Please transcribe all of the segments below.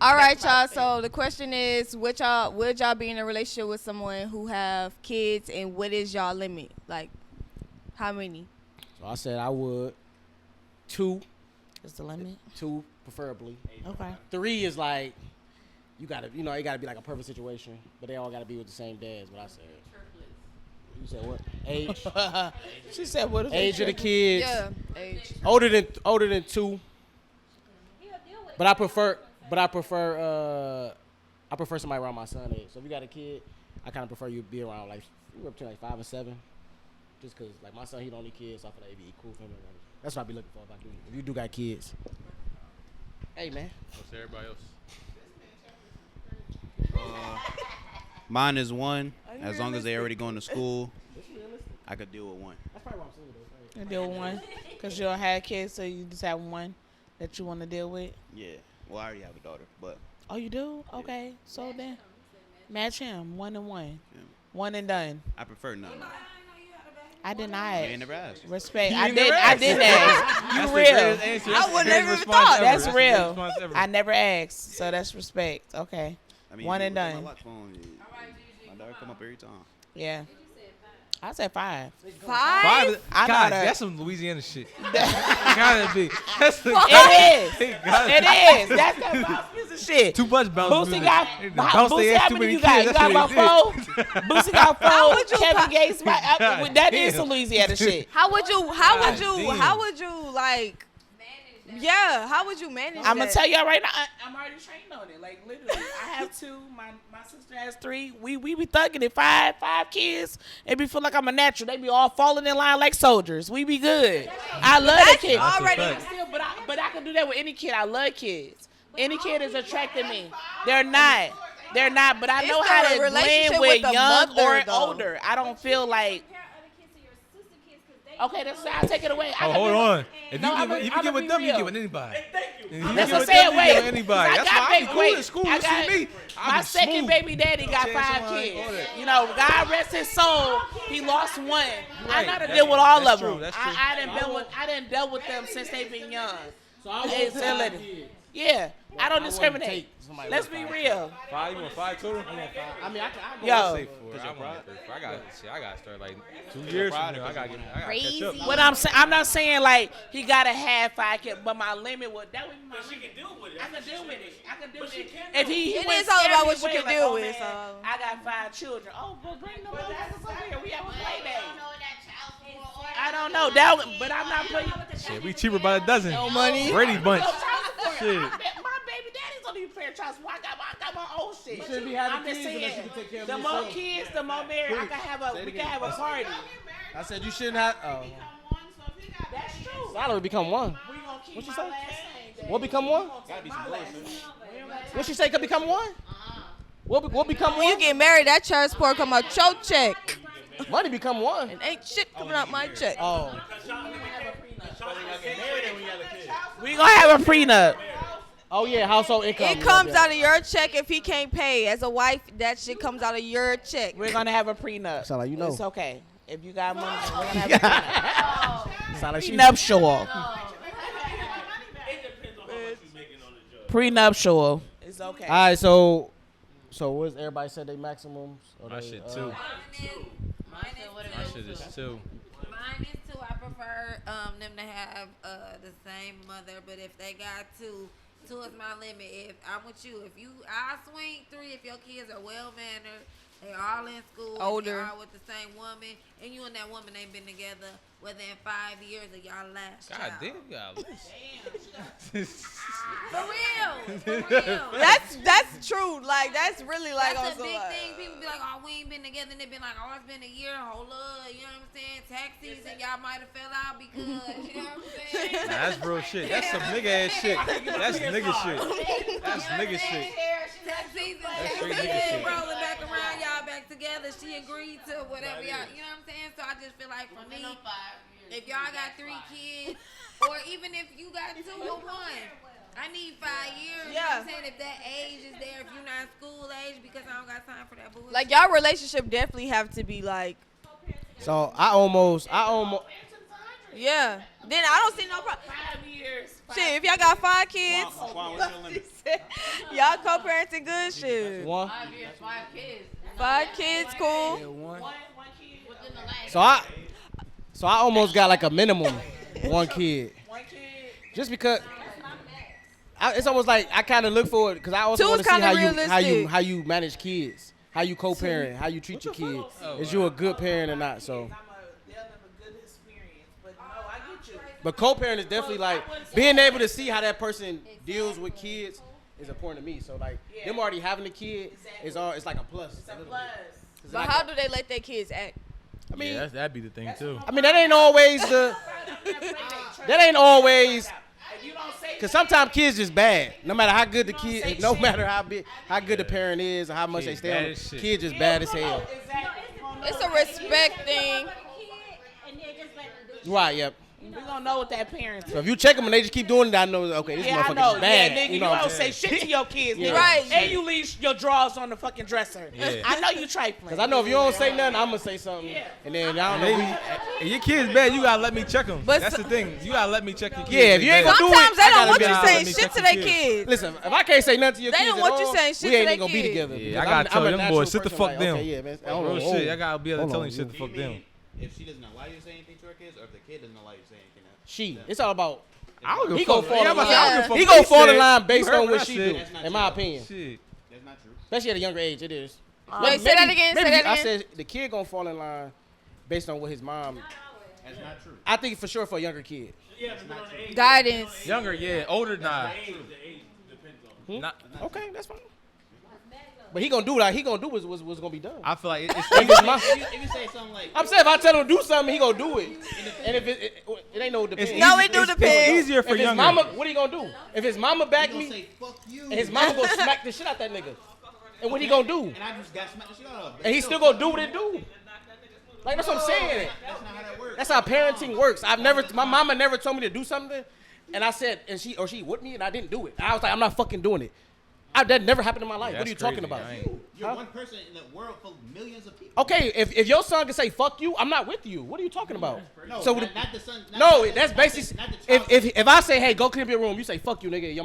All right, y'all. So the question is, would y'all be in a relationship with someone who have kids, and what is y'all limit? Like, how many? So I said I would. 2. Is the limit? 2 preferably. Okay. 3 is like it gotta be like a perfect situation, but they all gotta be with the same dad. Is what I said. You said what? Age. She said what? Age of the kids. Yeah, age. Older than 2. But I prefer somebody around my son age. So if you got a kid, I kind of prefer you to be around like anywhere between like 5 and 7. Just cause like my son, he don't need kids, so I feel like it'd be cool for him. That's what I be looking for if you do got kids. Hey man. What's everybody else? Mine is 1. As long as they already going to school, I could deal with 1. That's probably what I'm saying though. You deal with 1, cause you don't have kids, so you just have 1 that you want to deal with. Yeah. Well, I already have a daughter, but Oh, you do? Okay. So then, match him 1 and 1, yeah. 1 and done. I prefer none. I did You not. ain't never asked. Respect. You I ain't did. never I asked. did ask. That's You the real. greatest answer. That's I the would greatest never response thought. ever. That's the real. greatest response ever. I never asked, so that's respect. Okay. I mean, 1 you and look at done. My lock phone, my daughter come up every time. Yeah. I said 5. 5. I know God, that. that's some Louisiana shit. Gotta be. That's the, It is. it gotta It be. is. That's that bounce music shit. Too much bounce Boosie music. got. They bounce Boosie, their ass how too many many you got? kids. You That's got what about they 4? Boosie got 4. would you Kevin Gates. God That is damn. some Louisiana shit. How would you damn. like? Yeah, how would you manage I'm gonna that? tell y'all right now. I'm already trained on it. Like literally, I have 2. My sister has 3. We be thugging it. 5 kids. It be feel like I'm a natural. They be all falling in line like soldiers. We be good. I love the kids. That's a already- fact. Still, but I can do that with any kid. I love kids. Any kid is attracting me. They're not. They're not. But I It's know the how to relationship blend with with the young mother, or though. older. I don't feel like. Okay, that's I'll take it away. I Oh, can hold do- on. If No, you I'ma get with be them, you real. get with anybody. That's what I'm saying. Wait, Anybody. I That's got why I be baby- cool wait, in school. I You got- see me? I My be second smooth. baby daddy got Yeah, 5 somebody all kids. that. You know, God rest his soul. He lost 1. I Right. know to deal with all That's of them. true, that's true. I didn't dealt with them since they've been young. So I Hey, want tell 5 it. kids. Yeah, I don't wouldn't discriminate. take somebody Let's with be 5 real. 5, you want 5 total? I mean, I go Yo. Say 4. Cause I your want pride? 3. I got to start like 2 years from now. I got to catch up. What I'm saying, I'm not saying like he gotta have 5 kids, but my limit was that would be my. She can deal with it. I can deal with it. I can deal with it. If he It went is all about what scary you can way, deal oh, with, man, so. I got 5 children. Oh, but bring them over here. We have a play day. I don't know that, but I'm not putting. Shit, we cheaper by the dozen. No money. Brady Bunch. Shit. Shit. My baby daddy's don't even pay child support. I got my own shit. You shouldn't be having I'm just kids unless you saying, can take care of the yourself. more kids, the more married. We can have a party. I said you shouldn't have. Oh, That's true. salary become 1. We gonna keep What you my say? last name. Daddy. What become 1? Gotta be some bullshit. What she say could become 1? What become When you 1? get married, that child support come out your check. Money become 1. And ain't shit coming out my check. Oh, We gonna have a prenup. oh yeah, household income. It comes out of your check if he can't pay. As a wife, that shit comes out of your check. We're gonna have a prenup. Sound like you know. It's okay. If you got money, we're gonna have a Sound like she. prenuptial. Prenuptial. It's okay. All right, so what's everybody said they maximums? Or My they, shit 2. Mine is My shit is 2. Mine is 2. I prefer them to have the same mother, but if they got 2 is my limit. If I'm with you, I swing 3 if your kids are well mannered, they all in school, Older. they all with the same woman, and you and that woman ain't been together within 5 years of y'all last God child. damn, you got a list. For real. That's true. Like that's really like That's also a big like, thing. People be like, oh, we ain't been together. And they been like, oh, it's been a year. Hold up. You know what I'm saying? Tax season, y'all might have fell out because, you know what I'm saying? Nah, that's real shit. That's some nigga ass shit. That's nigga shit. That's nigga shit. Tax season, That's straight tax nigga season, shit. rolling back around, y'all back together. She agreed to whatever y'all, you know what I'm saying? So I just feel like for me, if y'all got 3 kids, or even if you got 2 or 1, I need 5 years. You know what I'm saying? If that age is there, if you're not school age, because I don't got time for that bullshit. like y'all relationship definitely have to be like So I almost. Yeah. Then I don't see no problem. 5 years. Shit, if y'all got 5 kids, Quan, what's your limit? y'all co-parenting good shit. One. 5 years, 5 kids. 5 kids, cool. One kid. Within the last. So I almost got like a minimum 1 kid. 1 kid. Just because it's almost like I kind of look forward because I also 2 want is to see kinda how you realistic. how you manage kids, how you co-parent, how you treat your kids. Is you a good parent or not? So, They'll have a good experience. But no, I get you. but co-parent is definitely like being able to see how that person deals with kids is important to me. So like them already having a kid is all it's like a plus. It's a plus. But how do they let their kids act? I mean, Yeah, that'd be the thing too. that ain't always the that ain't always. If you don't say Cause sometimes kids just bad. No matter how good the kid, no matter how good the parent is or how much they Kids stay bad on, as shit. kids just bad as hell. It's a respect thing. Right? Yep. we gonna know what that parent So if you check them and they just keep doing it, I know okay, this Yeah, I motherfucker know. is bad. Yeah, nigga, you know what I'm don't saying? say shit to your kids, Yeah. nigga. Right. And you leave your drawers on the fucking dresser. Yeah. I know you trifling. Cause I know if you don't say nothing, I'm gonna say something, and then I don't know. If your kid's bad, you gotta let me check them. But That's so- the thing. You gotta let me check your kids. Yeah, if you ain't gonna do it, Sometimes they I don't gotta want be you honest. saying let me shit check to the their kids. kids. Listen, if I can't say nothing to your They kids don't at want you all, saying shit we to ain't their gonna be kids. together. Yeah, because I gotta tell I'm a them natural boys, sit the person, fuck like, down. Okay, yeah, man. Real shit. I gotta be able to tell them shit to Do you fuck them. mean if she doesn't allow you to say anything to her kids, or if the kid doesn't allow you to say anything else? She. It's all about. I don't give a He fuck. gonna fall in Yeah, I'm about to say, I don't give a fuck He what gonna fall in said. line based You heard on what I she said. do, That's not in my true. opinion. Shit. That's not true. Especially at a younger age, it is. Wait, say that again. Say that I again. said the kid gonna fall in line based on what his mom. That's not true. I think for sure for a younger kid. Guidance. Younger, yeah. Older, nah. Not, Okay, that's fine. But he gonna do like he gonna do what's gonna be done. I feel like it's If it's my- If you say something like, I'm saying if I tell him to do something, he gonna do it. And if it ain't no depend. No, it do it's depend. easier for If his younger. mama, what he gonna do? If his mama back you gonna me, say fuck you, and his mama gonna smack the shit out that nigga, and what he gonna do? and I just got smacked the shit out of. And he still gonna do what it do. Like that's what I'm saying. That's not how that works. That's how parenting works. My mama never told me to do something, and I said, and she with me, and I didn't do it. I was like, I'm not fucking doing it. That never happened in my life. Yeah, What are you that's talking crazy. about? I ain't- You're one person in the world full of millions of people. Okay, if your son can say fuck you, I'm not with you. What are you talking about? No, So not the son. Not no, the- that's not the- basically not the child. if I say hey go clean up your room, you say fuck you nigga. Your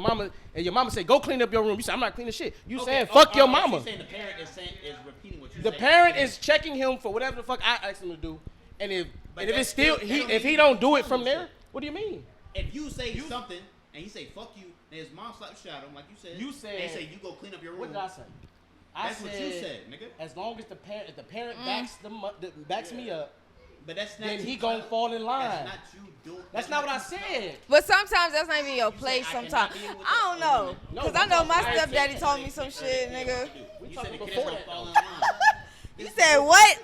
mama say go clean up your room. You say I'm not cleaning shit. You saying fuck your mama. She's saying the parent is repeating what you The said. parent is checking him for whatever the fuck I asked him to do, and if But it's that's still still- that don't if he mean don't do you it from tell him there, so. what do you mean? If you say something and he say fuck you, then his mom slaps the shit out of him, like you said. You said- And he say you go clean up your room. What did I say? I That's what you said, nigga. As long as the parent backs me up, But that's not. then you he gonna tell- fall in line. That's not you doing. That's not what I said. But sometimes that's not even your place. I cannot Sometimes be with I don't the- know, No, cause I know my I ain't saying stepdaddy that. told me some shit, nigga. You talking said the kid before gonna that, fall in though. line. You said what?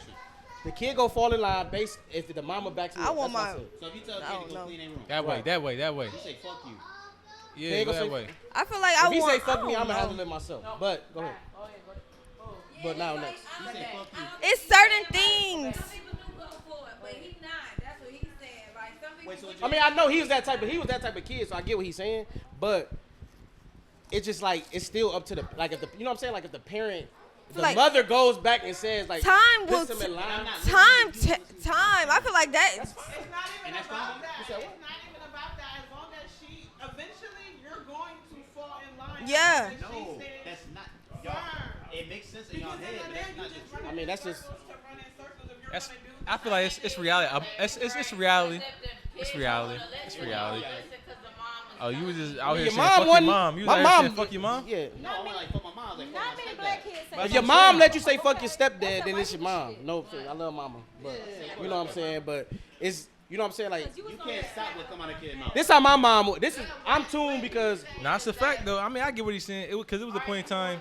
The kid gonna fall in line based if the mama backs me I up. want That's what I my- said. So if you tell a I kid don't to go know. clean their room, That way, that way, that way. you say fuck you. Yeah, Can't go go that say- way. I feel like I If he want. say fuck I me, don't I'm gonna know. handle it myself. But go ahead. But now next. You say fuck you. It's certain things. Some people do go for it, but he's not. That's what he's saying. Like some people. Wait, so what I mean, I know he was that type of kid, so I get what he's saying. But it's just like it's still up to the if the you know what I'm saying, like if the parent, the Like- mother goes back and says like Time will. puts him in line. Time. I feel like that. It's not even And that's about fine. that. You It's said not what? even about that. As long as she, eventually, you're going to fall in line. Yeah. And she No, says, that's not. Y'all, it makes sense in y'all head, but that's not the truth. I mean, that's just. That's. I feel like it's reality. It's reality. It's reality. It's reality. Oh, you was just out here Your saying mom fuck your wasn't. mom. You was My out here saying mom. fuck your mom. Yeah. No, I mean like fuck my mom. Like fuck Not my many stepdad. black kids say If that. your mom let you say fuck your stepdad, then it's your mom. No offense, I love mama, but you know what I'm saying. But it's you know what I'm saying. Like You can't stop what come out of kid's mouth. this how my mom. This is I'm tuned because Nah, it's a fact though. I mean, I get what he's saying. Because it was a point in time.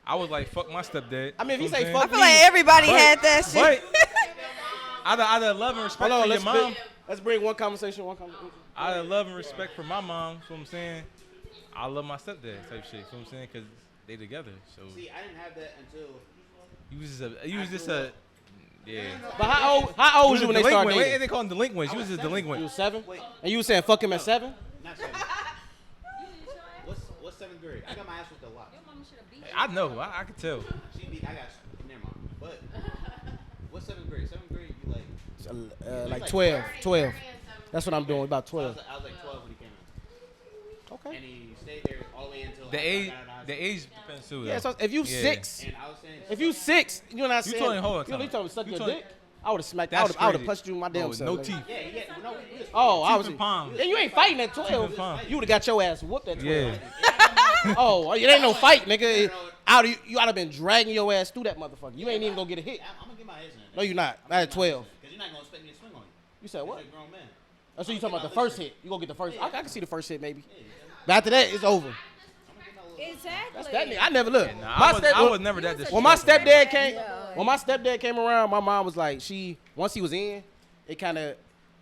I was like, fuck my stepdad. I mean if You he know say what I fuck feel me, like everybody but- had that shit. But out of love and respect hold on, for your mom, let's bring one conversation. out of love and respect for my mom, so I'm saying, I love my stepdad type shit. So I'm saying, cause they together. So See, I didn't have that until. you was just a, yeah. But how old was you when they started Delinquent. dating? They call them delinquents. You was just You delinquent. was 7, Wait. and you was saying fuck him at 7. Not 7. What's 7th grade? I got my ass whooped a lot. I know. I could tell. She beat. I got. Never mind. But what's 7th grade? 7th grade, you like. Like 12. That's what I'm doing. About So I 12. was like 12 when he came in. Okay. And he stayed there all the way until The after I age, got out of high the school. age depends too. Yeah. though. So if you Yeah. 6, And I was saying, if you 6, you're not You saying. told him, hold on, You time told him to suck You your told- dick. I would have smacked. That's I would have crazy. punched you in my damn Oh, self. no nigga. teeth. yeah, no. Oh, I Teeth was. and palms. Yeah, you ain't fighting at 12. and palms. You would have got your ass whooped at 12. Yeah. Oh, it ain't no fight, nigga. You ought to been dragging your ass through that motherfucker. You ain't even gonna get a hit. I'm gonna get my ass in. No, you're not. Not at 12. Because you're not gonna expect me to swing on you. You said what? You're a grown man. That's what you talking about. The first hit. You gonna get the first. I can see the first hit maybe. But after that, it's over. Exactly. That's that nigga. I never looked. Nah, My I step- was never that When my disrespectful. stepdad came, when my stepdad came around, my mom was like, once he was in,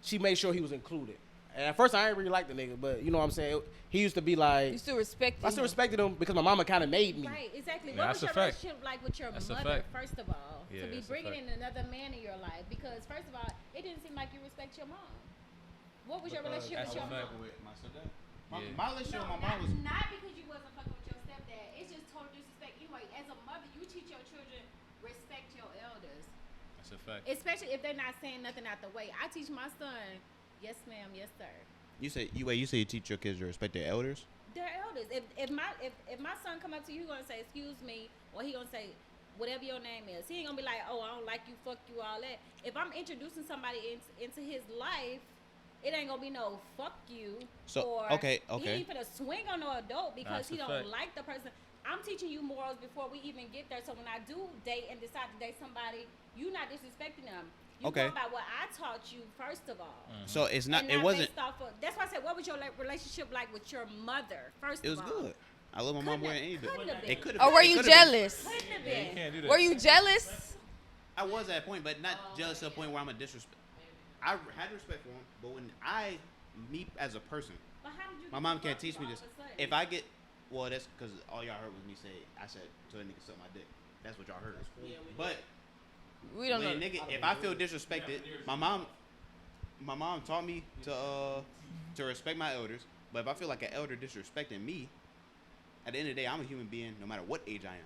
she made sure he was included. And at first, I didn't really like the nigga, but you know what I'm saying. He used to be like, You still respect I still respected him because my mama kind of made me. Right, exactly. Yeah, What was that's your a fact. relationship like with your That's a mother, fact. first of all? Yeah, to be that's a bringing fact. in another man in your life. Because, first of all, it didn't seem like you respect your mom. What was your relationship that's with a your fact. mom? With my stepdad. Yeah. My relationship with my mom was. Not because you wasn't fucking with your stepdad. It's just total disrespect. Anyway, as a mother, you teach your children respect your elders. That's a fact. Especially if they're not saying nothing out the way. I teach my son, yes ma'am, yes sir. You say you teach your kids to respect their elders. They're elders. If my son come up to you, he gonna say excuse me, or he gonna say whatever your name is. He ain't gonna be like, oh, I don't like you, fuck you, all that. If I'm introducing somebody into his life, it ain't gonna be no fuck you. So, or okay. He ain't finna swing on no adult because That's he a don't fact. like the person. I'm teaching you morals before we even get there. So when I do date and decide to date somebody, you not disrespecting them. You Okay. go by what I taught you first of all. So it's not. And It wasn't. based off of, that's why I said, what was your relationship like with your mother? First It was of all, good. I love my mom more than anything. couldn't have been. It could have. Or were you jealous? Couldn't have Yeah, you been. can't do that. Were you jealous? I was at a point, but not jealous to a point where I'm a disrespect. I had respect for him, but when me as a person, But how did you my get mom to can't fuck teach you me all this. of a sudden? If I get, well, that's because all y'all heard was me say. I said to a nigga suck my dick. That's what y'all heard. But We don't when know. a nigga, if I feel disrespected, my mom taught me to respect my elders. But if I feel like an elder disrespecting me, at the end of the day, I'm a human being, no matter what age I am.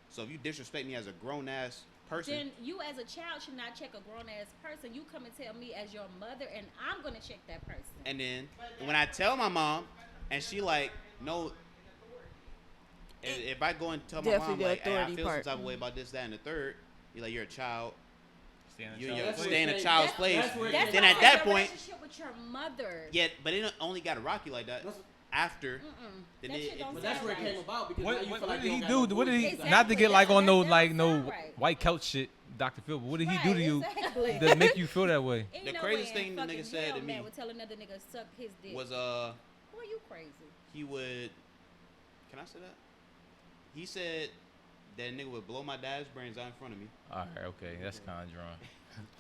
So if you disrespect me as a grown ass person, Then you as a child should not check a grown ass person. You come and tell me as your mother, and I'm gonna check that person. and then when I tell my mom, and she like, no. If I go and tell my Definitely mom the like, hey, I authority feel part. some type of way about this, that, and the third, you're like, you're a child. Stay in the You child's place. stay in a child's That's- place. That's Then why I at said that your point, relationship with your mother. yeah, but it only got to rock you like that. After, then That shit don't But sound that's where it right. came about because now What, you what, feel what like did you he don't do? got no What did he? voice. Exactly. Not to get like on no That like doesn't no sound right. white couch shit, Dr. Phil. But what did he do to Right, you exactly. that make you feel that way? Ain't The no craziest way in thing the fucking nigga said hell to man me would tell another nigga suck his dick. was Boy, you crazy. he would. Can I say that? He said that nigga would blow my dad's brains out in front of me, All right, okay, that's kind of drawn.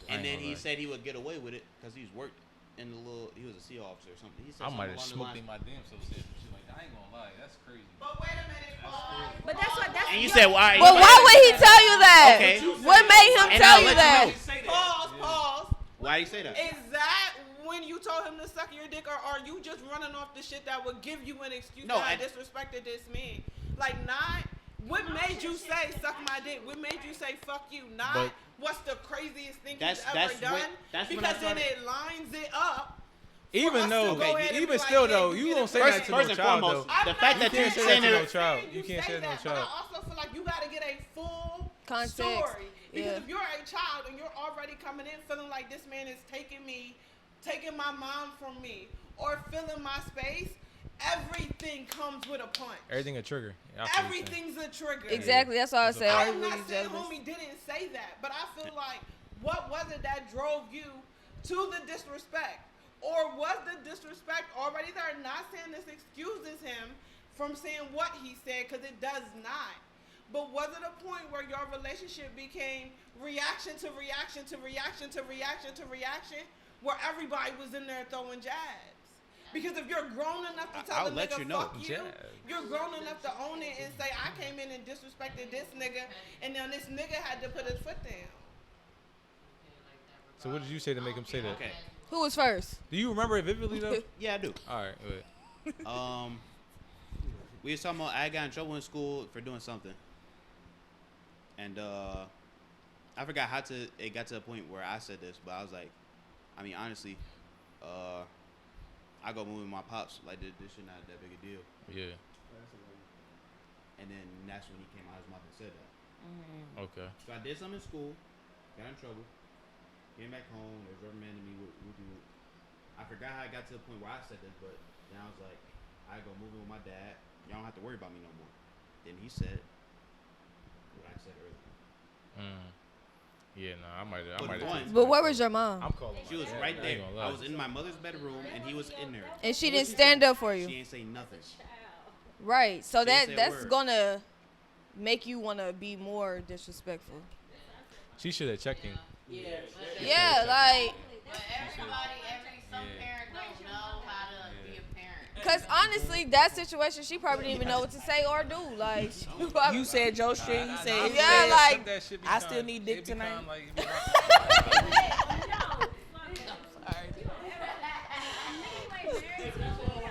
and then he said he would get away with it because he's worked in the little. He was a sea officer or something. He said I something might have along the smoked in lines- my damn self shit. Like I ain't gonna lie, that's crazy. But wait a minute, pause. But that's what that's. And you your- said why? But why would he tell you that? Okay. What made him And tell I'll you let that? you know. Pause. Why do you say that? Is that when you told him to suck your dick, or are you just running off the shit that would give you an excuse No, that I I- disrespected this man? Like, not what made you say suck my dick? What made you say fuck you? Not But- what's the craziest thing That's- you've ever that's done? what- that's when I because then started- it lines it up. Even us though, to go ahead and even be like, still yeah, though, you you get don't it say first- that to first no and child foremost, though. I'm the not fact that saying you're say saying that to it. no child. saying You can't say that to no But I child. also feel like you got to get a full Context. story. Because Yeah. if you're a child and you're already coming in feeling like this man is taking my mom from me, or filling my space, everything comes with a punch. Everything a trigger. Yeah, I feel what you're saying. Everything's a trigger. Exactly. That's why I said, are you I'm really not saying jealous? homie didn't say that, but I feel like what was it that drove you to the disrespect? Or was the disrespect already there? Not saying this excuses him from saying what he said, because it does not. But was it a point where your relationship became reaction to reaction to reaction to reaction to reaction, where everybody was in there throwing jabs? Because if you're grown enough to tell I'll a let nigga you know. fuck you, Jabs. you're grown enough to own it and say, I came in and disrespected this nigga, and then this nigga had to put his foot down. So what did you say to make him say that? Okay. Who was first? Do you remember it vividly though? Yeah, I do. All right, wait. We was talking about I got in trouble in school for doing something, and I forgot how it got to a point where I said this, but I was like, I mean honestly, I go move with my pops. Like this shit not that big a deal. Yeah. And then that's when he came out of his mouth and said that. Okay. So I did something in school, got in trouble, came back home. They reprimanded me. I forgot how I got to the point where I said this, but then I was like, I go moving with my dad. Y'all don't have to worry about me no more. Then he said what I said earlier. Yeah, no, I might. But where was your mom? I'm calling. She was my dad. right I there. ain't gonna lie. I was in my mother's bedroom, and he was in there. And she didn't stand up for She you. ain't say nothing. Right. So She didn't say a that's word. gonna make you wanna be more disrespectful. She should have checked him. Yeah, like. But some parents don't know how to be a parent. Cause honestly, that situation, she probably didn't even know what to say or do. Like, she probably- You said Joe Street. He said, Yeah, like- That shit be I kinda- still need dick it be tonight. kinda like-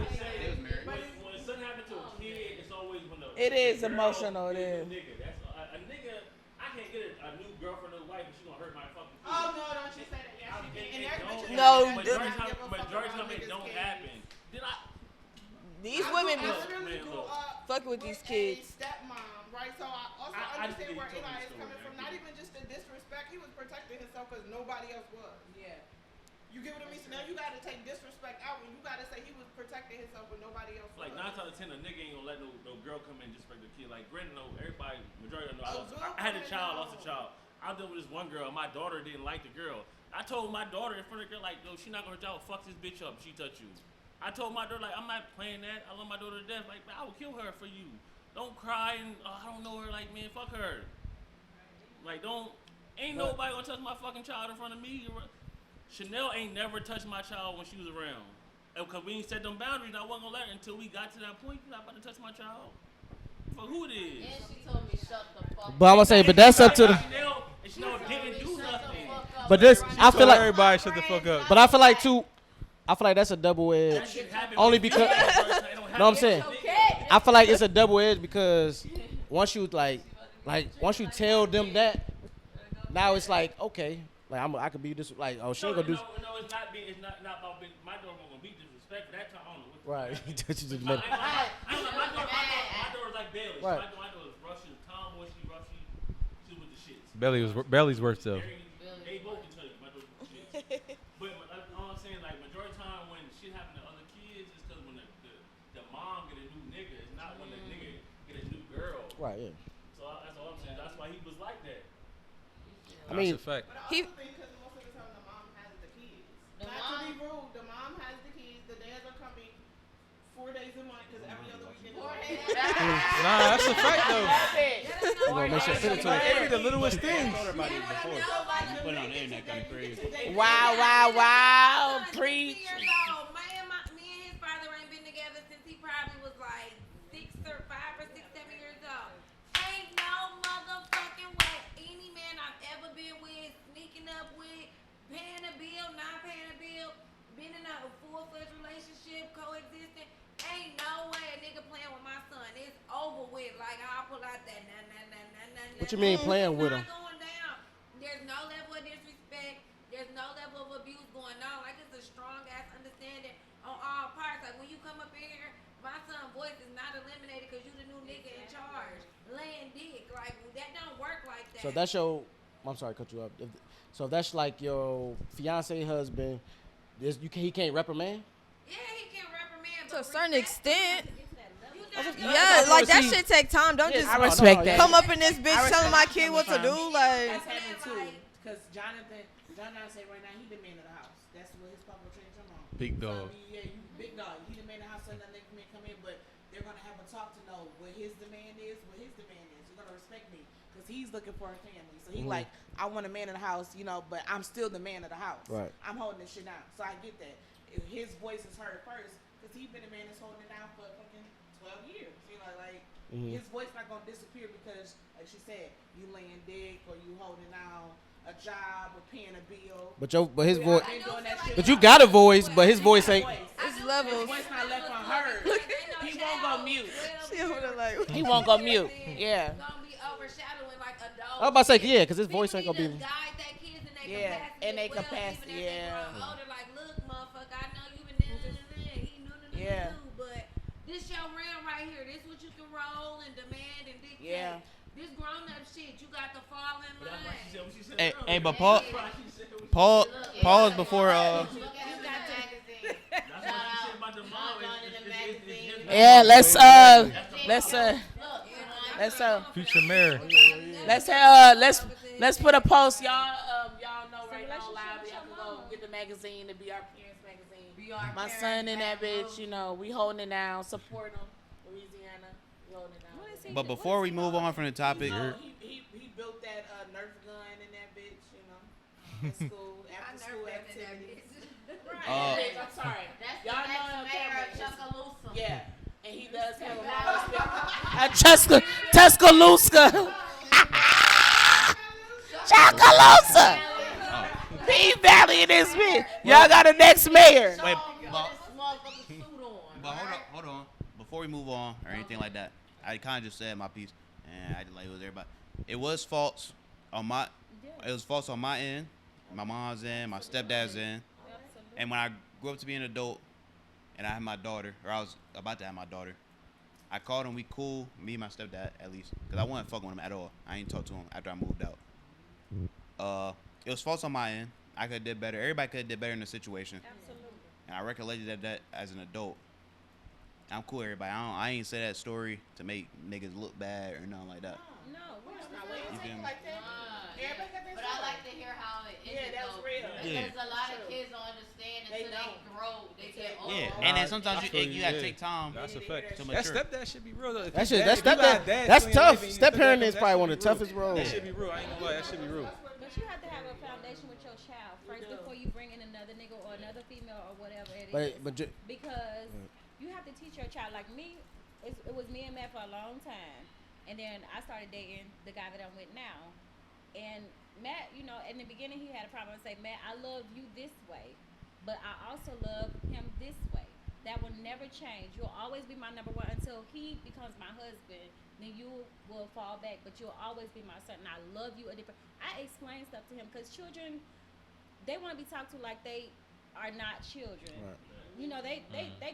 When something happens to a kid, it's always when the It is girl emotional, it is is. a nigga. That's a nigga. I can't get a new girlfriend or wife, and she gonna hurt my fucking kid. Oh no, don't you say that? Yeah, she can. And there's bitches No, that Majority don't time, give a fuck majority about time it niggas' don't kids. happen. Did I? these I women be literally Man, grew look. up fucking with these a kids. stepmom, right? So I also I just understand think where you told Eli me is the coming story. from. Not even just the disrespect. He was protecting himself because nobody else was. Yeah. You get what I mean? So now you got to take disrespect out and you got to say he was protecting himself when nobody else Like was. 9 out of 10, a nigga ain't gonna let no girl come in and disrespect the kid. Like granted, no, everybody, majority of them know. I had a child, lost a child. I dealt with this one girl. My daughter didn't like the girl. I told my daughter in front of the girl, like, yo, she not gonna hurt y'all. Fuck this bitch up. If she touch you. I told my daughter, like, I'm not playing that. I love my daughter to death. Like, man, I will kill her for you. Don't cry and I don't know her. Like, man, fuck her. Like, ain't nobody gonna touch my fucking child in front of me. Chanel ain't never touched my child when she was around. Because we ain't set them boundaries, I wasn't gonna let her until we got to that point. You're not about to touch my child. For who it is. And she told me shut the fuck up. But I'm gonna say, but that's up to the. Chanel didn't do nothing. But this, I feel like, everybody shut the fuck up. but I feel like too. I feel like that's a double That edge. shit happened Only with- because. It don't happen. No, I'm saying. I feel like it's a double edge because once you once you tell them that, now it's like okay, like I could be this like oh she ain't gonna do. No, it's not about being, my daughter gonna be disrespectful. That time, I don't know what. Right. You just My, made- my daughter's like Bailey. Right. My daughter's rough. She's a tomboy. She rough. She with the shits. Belly's worth though. They both can tell you my daughter's with the shits. But all I'm saying, like majority of the time when shit happen to other kids, it's because when the mom get a new nigga, it's not when the nigga get a new girl. Right. Yeah. So that's all I'm saying. That's why he was like that. I mean, That's a fact. But I He- also think because most of the time the mom has the kids. The Not to be mom- rude, the mom has the kids. The dads are coming 4 days a month because every other weekend. Nah, that's a fact though. you gonna make sure fit into it. It be the littlest things. I told her about it before. You put it on the internet, kind of crazy. Wow. Preach. 6 years old. Me and his father ain't been together since he probably was like 5 or 6, 7 years old. Ain't no motherfucking way any man I've ever been with, sneaking up with, paying a bill, not paying a bill, been in a full-fledged relationship, coexisting. Ain't no way a nigga playing with my son. It's over with. Like I'll pull out that nah. What you mean playing with him? It's not going down. There's no level of disrespect. There's no level of abuse going on. Like it's a strong ass understanding on all parts. Like when you come up in here, my son's voice is not eliminated because you the new nigga in charge, laying dick. Like that don't work like that. So that's your. I'm sorry, cut you up. So that's like your fiance husband. He can't reprimand. Yeah, he can reprimand. To a but certain respect extent. him. You just Yeah, like that see- shit take time. Don't just I respect that. come up in this bitch I telling my respect kid what to that. do. Like, That's happening too. Because John say right now he the man of the house. That's what his papa trained him on. Big dog. Yeah, you big dog. He the man of the house, so nothing can come in. But they're gonna have a talk to know what his demand is. You're gonna respect me because he's looking for a family. So he like, I want a man in the house, but I'm still the man of the house. Right. I'm holding this shit down. So I get that. If his voice is heard first, because he's been a man that's holding it down for fucking 12 years. His voice not gonna disappear because, like she said, you laying dick or you holding down a job or paying a bill. But his voice. I've been doing that shit. But you got a voice, but his voice ain't. it's His levels. voice not left unheard. He won't go mute. She over there like, He won't go mute. Yeah. gonna be overshadowing like adults. I was about to say yeah, because his voice ain't People gonna need be. to guide their kids in their Yeah, capacity in their as well, capacity, even as they yeah. grow older, like, look, motherfucker, I know you been he Yeah. too, but this your realm right here. This what you can roll and demand and dictate. Yeah. This grown up shit, you got to fall in But that's why she said line. what she said Hey, earlier. hey, but That's why she said what she Pause before That's what she said about the mom. Yeah, Future mayor. let's put a post, y'all. Y'all know right now live. Y'all can go get the magazine, the Be Our Parents magazine. My son in that bitch, you know, we holding it down. Support him, Louisiana. We holding it down. But before we move on from the topic, He built that Nerf gun in that bitch, you know, at school, after school activities. I'm sorry. Y'all know him, Cameron. Yeah, and he does have a Tuscaloosa. Chakalusa. P Valley in this bitch. Y'all got a next mayor. wait, but hold on. Before we move on or anything like that, I kind of just said my piece, and I just like it was everybody. It was false on my. It was false on my end, my mom's end, my stepdad's end, and when I grew up to be an adult, and I had my daughter, or I was about to have my daughter, I called him. We cool, me and my stepdad at least, because I wasn't fucking with him at all. I ain't talked to him after I moved out. It was false on my end. I could have did better. Everybody could have did better in the situation. Absolutely. And I recollected that as an adult. I'm cool with everybody. I ain't say that story to make niggas look bad or nothing like that. No, we're You feel me? Like that. Everybody got their But I like to hear how it ended, that was though. real. Because a lot of kids don't understand until they grow. They get older. Yeah, and then sometimes you gotta take time. That's a fact. to That mature. stepdad should be real though. If That you shit, dad- that's if you got stepdad. dads That's in your tough. life and you Step step parent dad, is that probably should one of be the toughest real. roles. That should be real. I ain't gonna lie. That should be real. But you have to have a foundation with your child first before you bring in another nigga or another female or whatever it is. Because you have to teach your child. Like me, it was me and Matt for a long time, and then I started dating the guy that I'm with now. And Matt, you know, in the beginning he had a problem. I say, Matt, I love you this way, but I also love him this way. That will never change. You'll always be my number one until he becomes my husband. Then you will fall back, but you'll always be my son. And I love you a different. I explain stuff to him because children, they want to be talked to like they are not children. Right. You know, they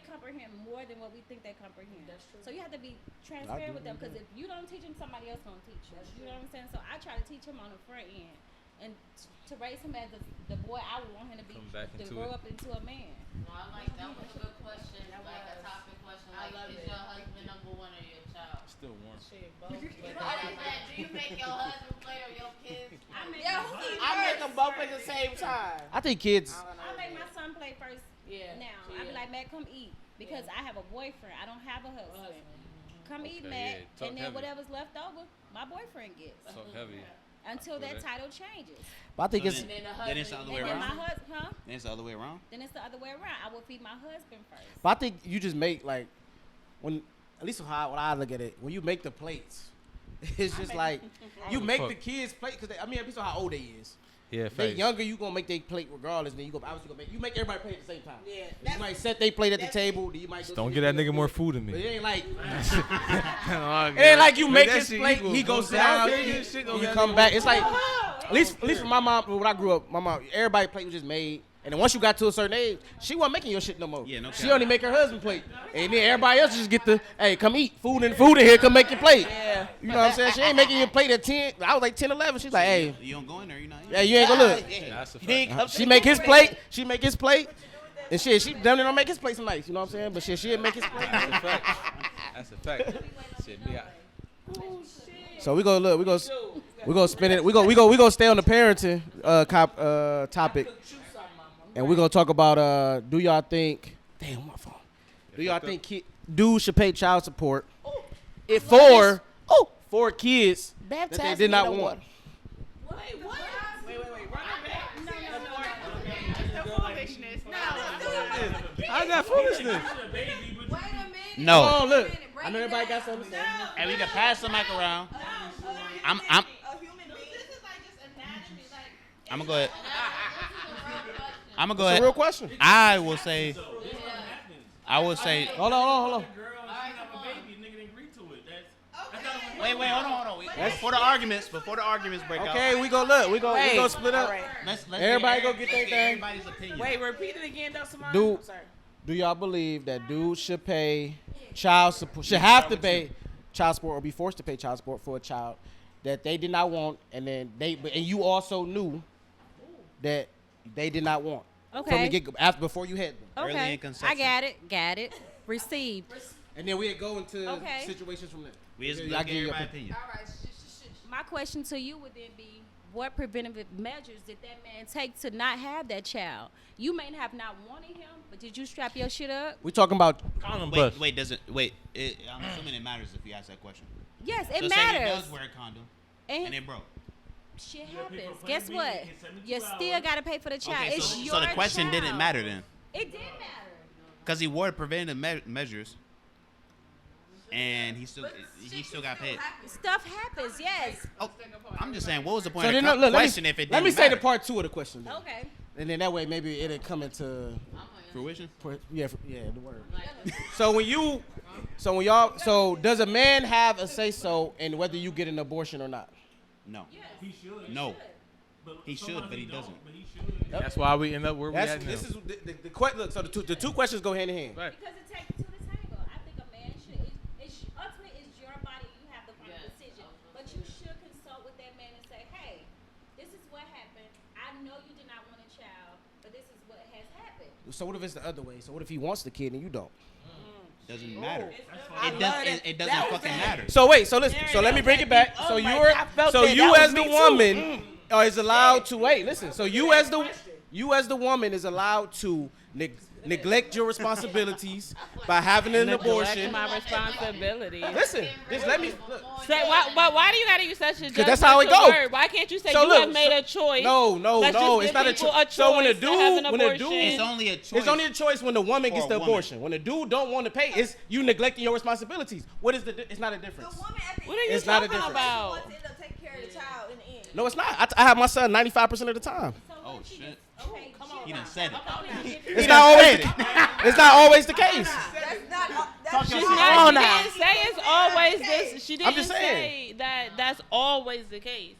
comprehend more than what we think they comprehend. That's true. So you have to be transparent with them because if you don't teach them, somebody else gonna teach you. You know what I'm saying? So I try to teach him on the front end and to raise him as the boy I would want him to be, Come back to into grow it. up into a man. Well, I like that was a good question. Like a topic question. Like, is your husband number one or your child? Still warm. Do you make your husband play or your kids? I make them both at the same time. I think kids. I make my son play first. Now I be like, Matt, come eat because I have a boyfriend. I don't have a husband. Come eat, Okay, Matt, yeah, talk and then heavy. whatever's left over, my boyfriend gets. Talk heavy. Until feel that that. title changes. But I think it's. Then it's the other way And then my around. husband, Then it's the other way around. Then it's the other way around. I will feed my husband first. But I think you just make like when at least how when I look at it, when you make the plates, it's just like you make the kids plate because I mean, based on how old they is. Yeah, If they facts. younger, you gonna make their plate regardless. Then you go obviously gonna make everybody play at the same time. Yeah. You might set their plate at the table. Then you might go Don't to get the- that nigga more food than But it me. ain't like It it ain't like you make his plate. He goes down. You come back. It's like at least for my mom when I grew up, my mom everybody plate was just made. And then once you got to a certain age, she wasn't making your shit no more. Yeah, no She cap. only make her husband plate. And then everybody else just get the, hey, come eat. Food in here, come make your plate. Yeah. You know what I'm saying? She ain't making your plate at 10. I was like 10, 11. She's like, hey, You don't go in there, you know. yeah, you ain't gonna look. That's a fact. She make his plate. She make his plate. And shit, she damn near don't make his plate some nice. You know what I'm saying? But shit, she'll make his plate. That's a fact. That's a fact. Shit, me, So we go look. We go spin it. We go stay on the parenting topic. And we're gonna talk about do y'all think? Damn, my phone. Do y'all think dudes should pay child support if for kids that they did not want? Wait, what? Wait. Run it back. No. The foolishness. No. I got foolishness. Wait a minute. No. Oh look, Break I know it everybody down. got something to say. And we can pass the mic around. I'm A human being. This is like just anatomy. Like. I'm gonna go ahead. I'm gonna go It's a ahead. real question. I will say. Hold on. Wait, hold on. Before the arguments break out. Okay, we go split up. All right. Let's Everybody get go get their thing. everybody's opinion. Wait, repeat it again, though, Simone. Dude. I'm sorry. Do y'all believe that dudes should pay child support? Should have to pay child support or be forced to pay child support for a child that they did not want, and then and you also knew that they did not want. Okay. Before you had them. Early Okay. in conception. I got it. Received. And then we'd go into Okay. situations from there. We just Yeah, I look give you at my a- opinion. My question to you would then be, what preventive measures did that man take to not have that child? You may have not wanted him, but did you strap your shit up? We talking about Condom Wait, bust. wait, does it? Wait, I'm assuming it matters if you ask that question. Yes, So it say he matters. does wear a condom And and it broke. shit Yeah, people happens. plan Guess B what? in 72 You still hours. got to pay for the child. Okay, It's so, your so the question didn't child. matter then, It did matter. because he wore preventative measures, and he still got paid. Stuff happens, yes. Oh, I'm just saying, what was the point So of then, the look, question if it didn't let me say matter? the part 2 of the question. Then. Okay. And then that way maybe it'll come into Fruition? yeah the word. So does a man have a say so in whether you get an abortion or not? No. He should. No. But He should, sometimes but he don't, doesn't. But he should. That's why we end up where we That's at now. this is look. So the two questions go hand in hand. Right. Because it takes two to tango. I think a man should. Ultimately, it's your body. You have the final decision. But you should consult with that man and say, hey, this is what happened. I know you did not want a child, but this is what has happened. So what if it's the other way? So what if he wants the kid and you don't? Doesn't matter. I love that. It doesn't That was fucking it. matter. So wait, so listen. So let me bring it back. Oh So my you're God, I felt so that. you That was as the me too. woman is allowed to wait. Listen. So you as the woman is allowed to neglect your responsibilities by having an abortion. My responsibility. Listen, just let me look. Say, why do you gotta use such a 'Cause that's how it judgmental go. word? Why can't you say So you look, have made so- a choice? No, Let's just it's give not a people choice. So when a choice to have an dude, abortion. It's only a choice. it's only a choice when the woman For gets a the woman. abortion. When the dude don't want to pay, it's you neglecting your responsibilities. What is it's not a difference. The woman at the What are you It's not a talking difference. about? wants to end up taking care of the child in the end. No, it's not. I have my son 95% of the time. Oh shit. Okay, come on. He done said it. It's not always. It's not always the case. That's not. That's She's not. not, she now. didn't say it's always this. She I'm didn't just say saying. that that's always the case.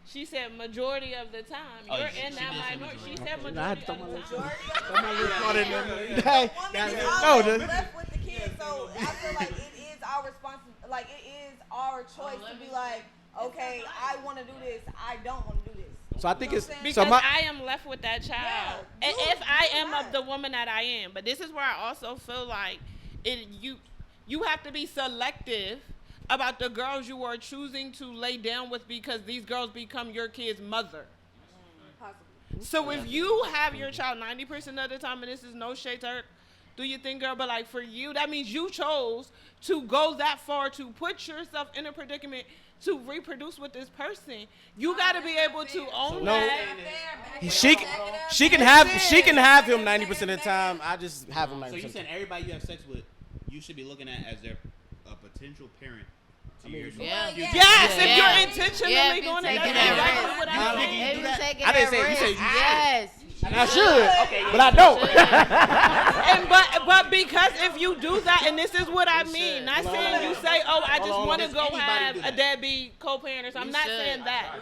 She said majority of the time. Oh, You're she in did that say minority. She majority. said I had majority to of throw the my time. Hey, Woman is no, always the- left with the kid, so I feel like it is our responsibility. Like it is our choice to be like, okay, I want to do this. I don't want to do this. So I think it's Because so my. I am left with that child. Yeah, And you- if I you am right. of the woman that I am. But this is where I also feel like you have to be selective about the girls you are choosing to lay down with because these girls become your kid's mother. So if you have your child 90% of the time, and this is no shade to her, do you think, girl? But like for you, that means you chose to go that far to put yourself in a predicament to reproduce with this person. You got to be able to own No. that. She can have him 90% of the time. I just have him 90%. So you saying everybody you have sex with, you should be looking at as their a potential parent to your Yeah. future. Yes, Yeah. if you're intentionally Yeah, if you're doing it, taking that's that exactly risk. what How I'm big saying. you do that? Taking I didn't that say- you said risk. you should. Yes. I should, but I don't. And but because if you do that, and this is what I mean, not saying you say, oh, I just Hold on, want to does go anybody have do a that? deadbeat co-parent or something. I'm You not should. saying that.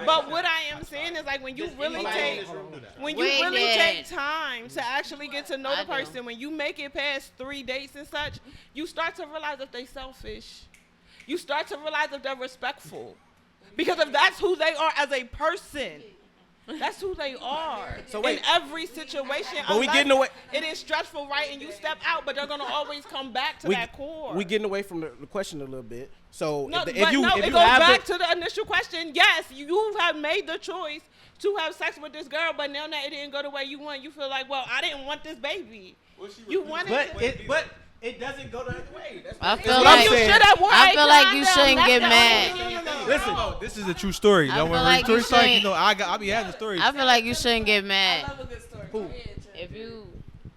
But what I am saying is like when you really take time to actually get to know I the do. person, when you make it past 3 dates and such, you start to realize if they selfish. You start to realize if they're respectful. Because if that's who they are as a person, that's who they are. So wait. In every situation, But we unless getting away- it is stressful, right? And you step out, but they're gonna always come back to that core. We getting away from the question a little bit. So No, if but you no, if it you goes have back to the initial question. Yes, you have made the choice to have sex with this girl, but now that it didn't go the way you want, you feel like, well, I didn't want this baby. You wanted to. It doesn't go the other way. I feel what like I'm you saying. should have won. I feel like you Condom. shouldn't That's get the mad. only thing. Listen, This is a true story. I Don't feel worry. like Story you starts, shouldn't- I be having stories. I feel like you shouldn't get I mad. love a good story. Who? Go ahead, Trey. If you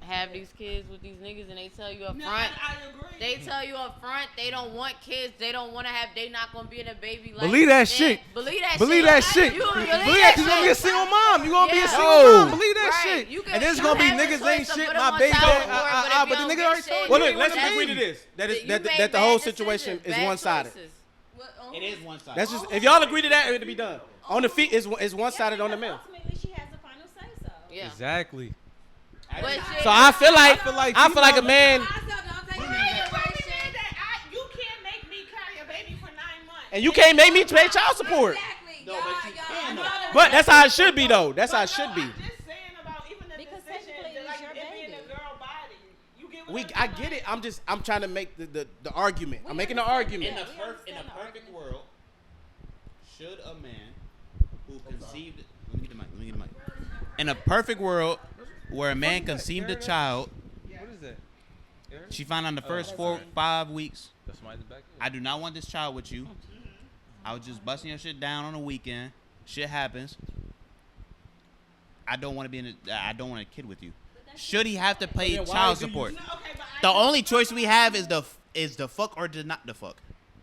have these kids with these niggas and they tell you up No, front, I agree. they tell you up front they don't want kids, they don't want to have, they not gonna be in a baby life. Believe that then shit. Believe that shit. Believe that shit. You Believe believe that, 'cause you're gonna be a shit. single mom. You gonna be a Yeah. single No. mom. Believe that Right. shit. You can- And there's you gonna be have the niggas choice ain't to shit. put My them on baby. child support, but if But you the don't nigga get already shit, told you. Well, look, let's That's- agree to this. That you made the bad whole decisions, situation is bad one-sided. choices. It is one side. That's just if y'all agree to that, it'll be done. On the feet is one-sided on the man. Ultimately, she has the final say so. Yeah. Exactly. So I feel like a man. Also, don't take into consideration that You can't make me carry a baby for 9 months. And you can't make me pay child support. exactly. No, but you can, though. But that's how it should be, though. That's how it should be. I'm just saying about even the Because decision, technically that, it's like your it being baby. a girl body. You get what I get it. I'm trying to make the argument. I'm making the argument. In a perfect world, should a man who conceived let me get the mic. In a perfect world where a man conceived a child, What is that? she found out in the first 4-5 weeks, That's somebody's back. I do not want this child with you. I was just busting your shit down on the weekend. Shit happens. I don't want a kid with you. Should he have to pay then why child do you- support? No, okay, but The only choice we have is the fuck or the not the fuck.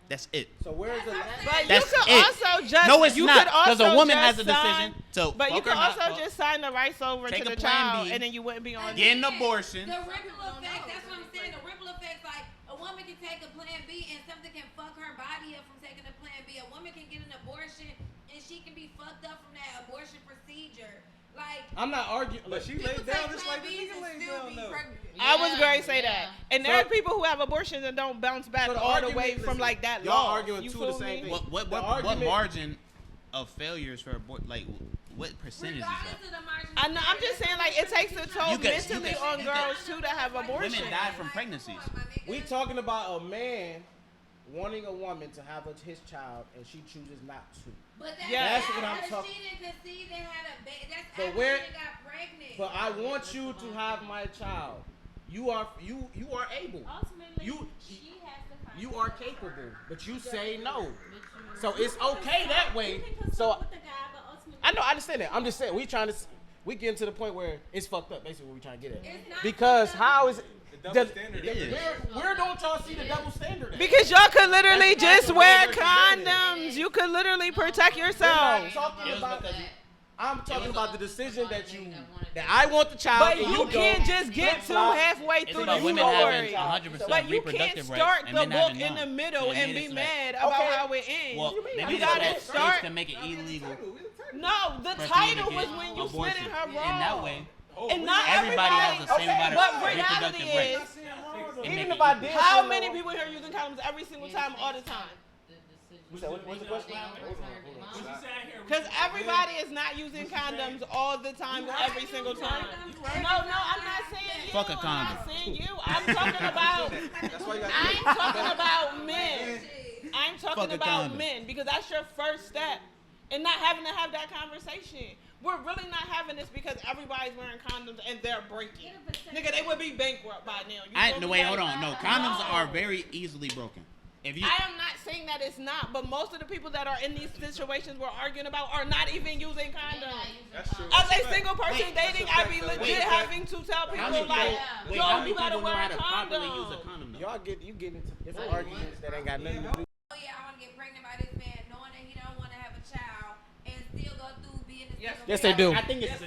That's it. So where's the? But That's you could it. also just No, it's you not, could 'cause a also woman just has a decision to But you fuck could or not also fuck. just sign the rights over Take to a the plan child, B. and then you wouldn't be on. Get an abortion. The ripple effect, that's what I'm saying. The ripple effect, like a woman can take a plan B and something can fuck her body up from taking a plan B. A woman can get an abortion and she can be fucked up from that abortion procedure. Like, I'm not arguing. But she people laid down take just plan like the Bs nigga and laid still down be though. pregnant. I was going to say that, and there So- are people who have abortions and don't bounce back So the all the way argument- from like that y'all long. arguing You two of the feel same me? thing. What The argument- margin of failures for abort? Like what percentage is Regardless that? of the margin. I know. I'm just saying, like, it takes a toll You could- mentally you could- on you girls could- too to have abortions. Women die from pregnancies. We talking about a man wanting a woman to have his child and she chooses not to. But Yeah. That's what I'm because talking- she didn't conceive and had a baby. That's But after where- she got pregnant. But I want you to have my child. You are able. Ultimately, You- she has to find You are capable, but you say no. So it's okay that way. You can consult So with the guy, but ultimately, I know, I understand that. I'm just saying we getting to the point where it's fucked up. Basically, what we trying to get at. It's not Because fucked up. how is it? double standard. Where don't y'all see the double standard at? Because y'all could literally That's not just the way wear we're presenting it. condoms. You could literally protect We're not yourself. talking was about. because I'm talking about the decision that I want the child. But and you don't. can't just get too Flip-flop. halfway It's through about the women story. having 100% But you can't reproductive start rights the and men book having in none. the middle And and then be it's mad like- about Okay. how it ends. Well, they You made gotta that start. states to make it illegal. No, the for people title to was get when you abortion. split in her In wrong. that way, And not everybody has the same amount But of reality reproductive is, rights. Even if I did. how say many no- people here are using condoms every single time, all the time? You said, what's the question? Because everybody is not using condoms all the time, every single time. No, I'm not saying you. Fuck a I'm not condom. saying you. I'm talking about. I'm talking about men. I'm talking Fuck a about condom. men because that's your first step, and not having to have that conversation. We're really not having this because everybody's wearing condoms and they're breaking. Nigga, they would be bankrupt by now. You feel No, me? wait, Like, hold on. No, condoms are very easily broken. If you, I am not saying that it's not, but most of the people that are in these situations we're arguing about are not even using condoms. As a single person Wait, dating, I be legit wait, having to tell people like, wait, yo, how many you gotta people know wear how a to properly use a condom. condom? Though? Y'all get into different arguments that ain't got nothing to do. Oh yeah, I want to get pregnant by this man, knowing that he don't want to have a child, and still go through being a single Yes, they do. I think it's